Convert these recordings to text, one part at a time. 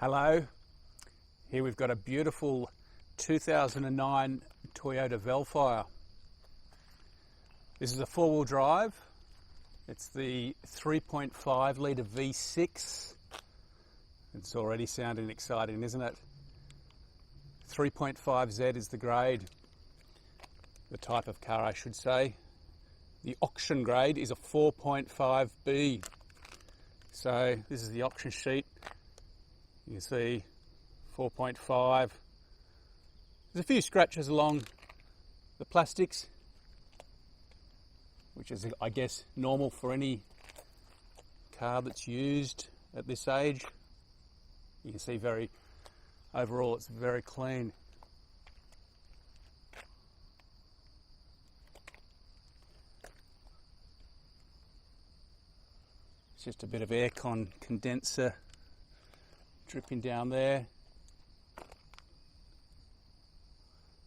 Hello, here we've got a beautiful 2009 Toyota Vellfire. This is a four-wheel drive. It's the 3.5 litre V6. It's already sounding exciting, isn't it? 3.5 Z is the grade, the type of car I should say. The auction grade is a 4.5B. So this is the auction sheet. You can see 4.5. There's a few scratches along the plastics, which is, I guess, normal for any car that's used at this age. You can see overall it's very clean. It's just a bit of aircon condenser dripping down there.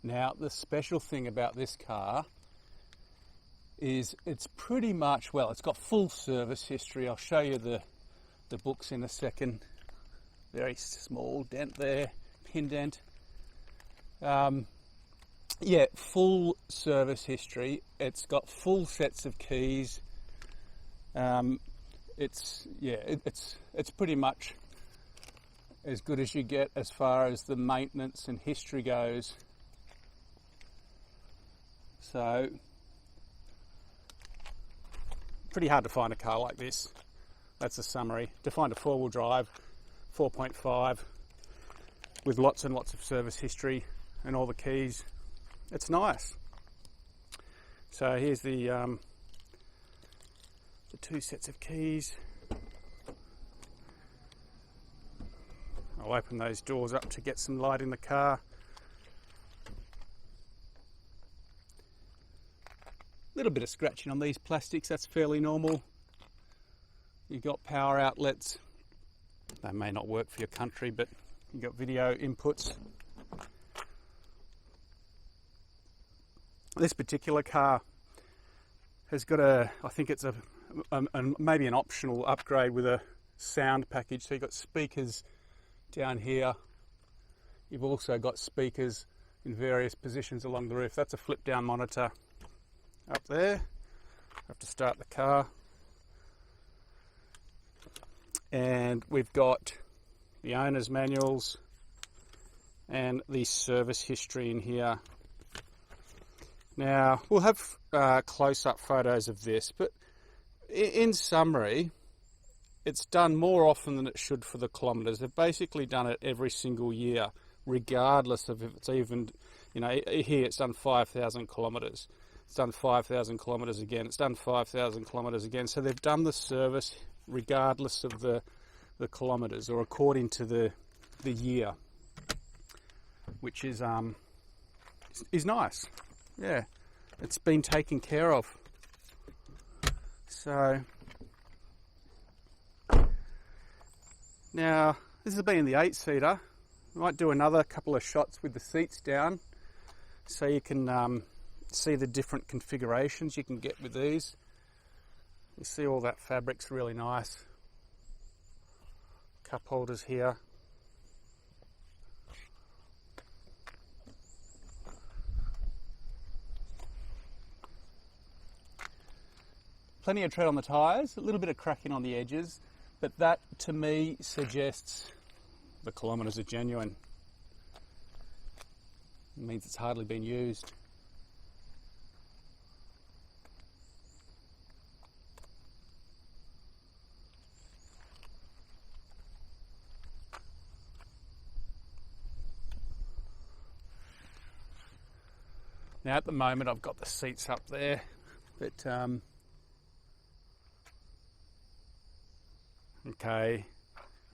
Now, the special thing about this car is it's pretty much, well, it's got full service history. I'll show you the books in a second. Very small dent there, pin dent. Yeah, full service history. It's got full sets of keys. It's pretty much as good as you get as far as the maintenance and history goes. So, pretty hard to find a car like this. That's a summary. To find a four-wheel drive, 4.5, with lots and lots of service history and all the keys, it's nice. So here's the two sets of keys. I'll open those doors up to get some light in the car. A little bit of scratching on these plastics, that's fairly normal. You've got power outlets. They may not work for your country, but you've got video inputs. This particular car has got I think it's maybe an optional upgrade with a sound package. So you've got speakers down here. You've also got speakers in various positions along the roof. That's a flip down monitor up there. I have to start the car. And we've got the owner's manuals and the service history in here. Now, we'll have close-up photos of this, but in summary, it's done more often than it should for the kilometres. They've basically done it every single year, regardless of if it's even, here it's done 5,000 kilometres. It's done 5,000 kilometres again. It's done 5,000 kilometres again. So they've done the service regardless of the kilometres, or according to the year, which is nice. Yeah, it's been taken care of. So now this has been in the 8-seater. I might do another couple of shots with the seats down so you can see the different configurations you can get with these. You see all that fabric's really nice. Cup holders here. Plenty of tread on the tyres, a little bit of cracking on the edges, but that to me suggests the kilometres are genuine. It means it's hardly been used. Now at the moment I've got the seats up there, but okay,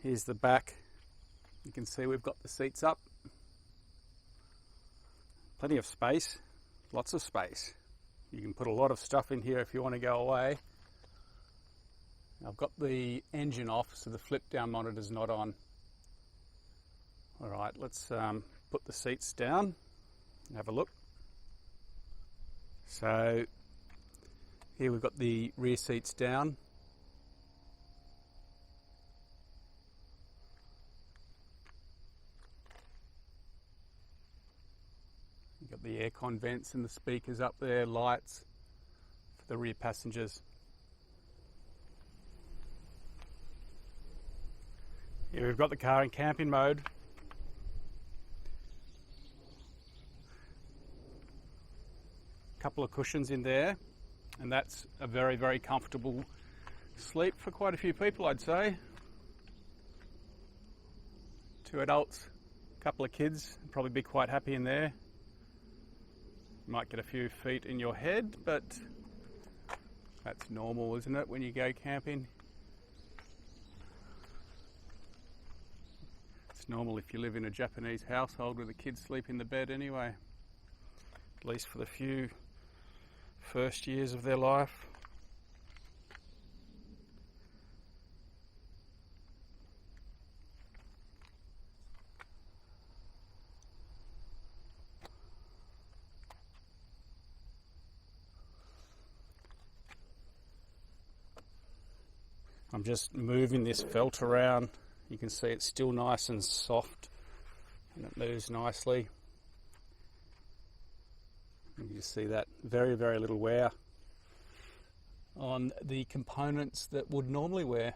here's the back. You can see we've got the seats up. Plenty of space, lots of space. You can put a lot of stuff in here if you want to go away. I've got the engine off, so the flip down monitor's not on. Alright, let's put the seats down and have a look. So here we've got the rear seats down. Got the aircon vents and the speakers up there, lights for the rear passengers. Here we've got the car in camping mode. Couple of cushions in there, and that's a very, very comfortable sleep for quite a few people, I'd say. 2 adults, a couple of kids, probably be quite happy in there. You might get a few feet in your head, but that's normal, isn't it, when you go camping? It's normal if you live in a Japanese household where the kids sleep in the bed anyway, at least for the few first years of their life. I'm just moving this felt around. You can see it's still nice and soft and it moves nicely. You can see that very, very little wear on the components that would normally wear.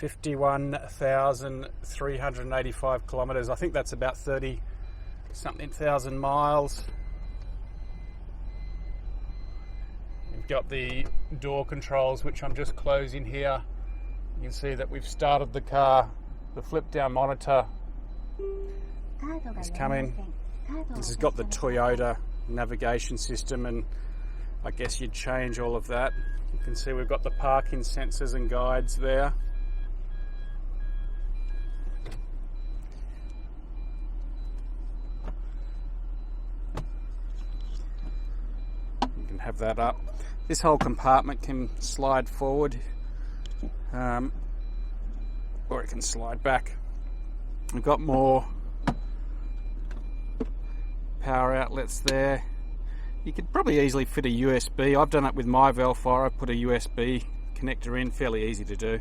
$51,385 kilometres. I think that's about 30-something thousand miles. You've got the door controls, which I'm just closing here. You can see that we've started the car. The flip down monitor is coming. This has got the Toyota navigation system, and I guess you'd change all of that. You can see we've got the parking sensors and guides there. You can have that up. This whole compartment can slide forward, or it can slide back. We've got more power outlets there. You could probably easily fit a USB. I've done it with my Vellfire. I put a USB connector in, fairly easy to do.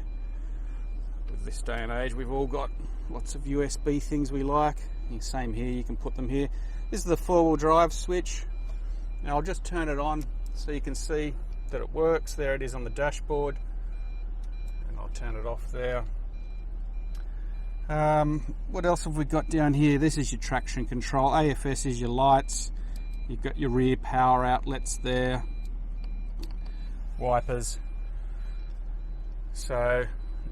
With this day and age, we've all got lots of USB things we like. Same here, you can put them here. This is the 4-wheel drive switch. Now I'll just turn it on so you can see that it works. There it is on the dashboard, and I'll turn it off there. What else have we got down here? This is your traction control. F.H.S is your lights. You've got your rear power outlets there, wipers. So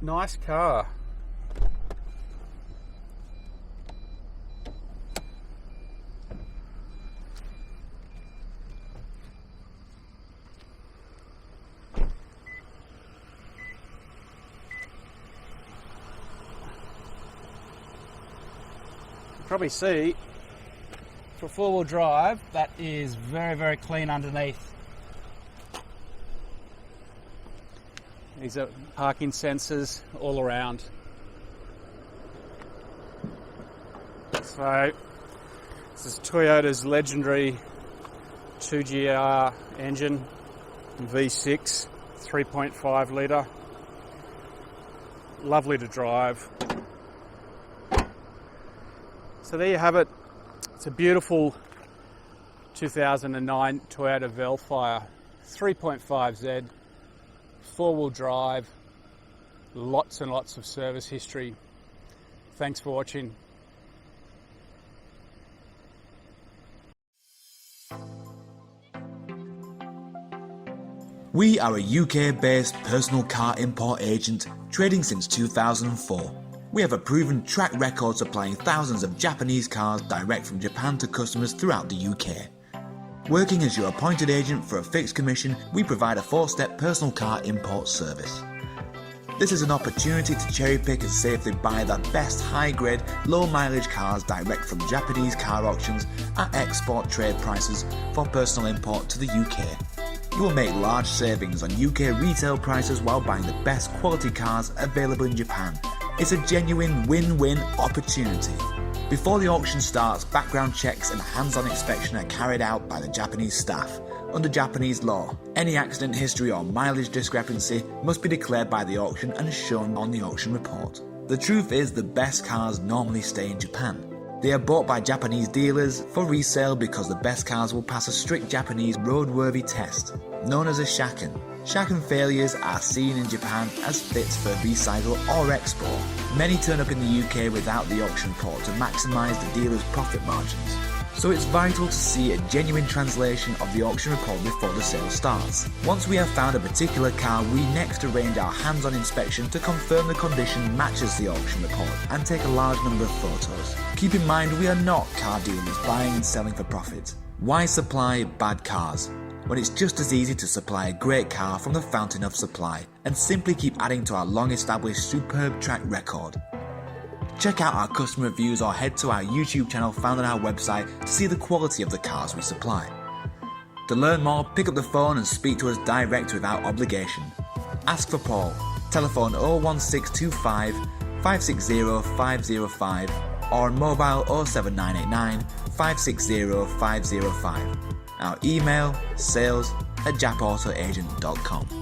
nice car. Probably see for 4-wheel drive that is very, very clean underneath. These are parking sensors all around. So this is Toyota's legendary 2GR engine, V6, 3.5 litre. Lovely to drive. So there you have it. It's a beautiful 2009 Toyota Vellfire 3.5 Z, 4-wheel drive, lots and lots of service history. Thanks for watching. We are a UK-based personal car import agent trading since 2004. We have a proven track record supplying thousands of Japanese cars direct from Japan to customers throughout the UK. Working as your appointed agent for a fixed commission, we provide a 4-step personal car import service. This is an opportunity to cherry pick and safely buy the best high-grade, low-mileage cars direct from Japanese car auctions at export trade prices for personal import to the UK. You will make large savings on UK retail prices while buying the best quality cars available in Japan. It's a genuine win-win opportunity. Before the auction starts, background checks and hands-on inspection are carried out by the Japanese staff. Under Japanese law, any accident history or mileage discrepancy must be declared by the auction and shown on the auction report. The truth is, the best cars normally stay in Japan. They are bought by Japanese dealers for resale because the best cars will pass a strict Japanese roadworthy test, known as a shaken. Shaken failures are seen in Japan as fits for recycle or export. Many turn up in the UK without the auction report to maximise the dealer's profit margins. So it's vital to see a genuine translation of the auction report before the sale starts. Once we have found a particular car, we next arrange our hands-on inspection to confirm the condition matches the auction report and take a large number of photos. Keep in mind, we are not car dealers buying and selling for profit. Why supply bad cars when it's just as easy to supply a great car from the fountain of supply and simply keep adding to our long-established superb track record? Check out our customer reviews or head to our YouTube channel found on our website to see the quality of the cars we supply. To learn more, pick up the phone and speak to us direct without obligation. Ask for Paul. Telephone 01625 560 505 or on mobile 07989 560 505. Our email sales@Jap-Auto-Agent.com.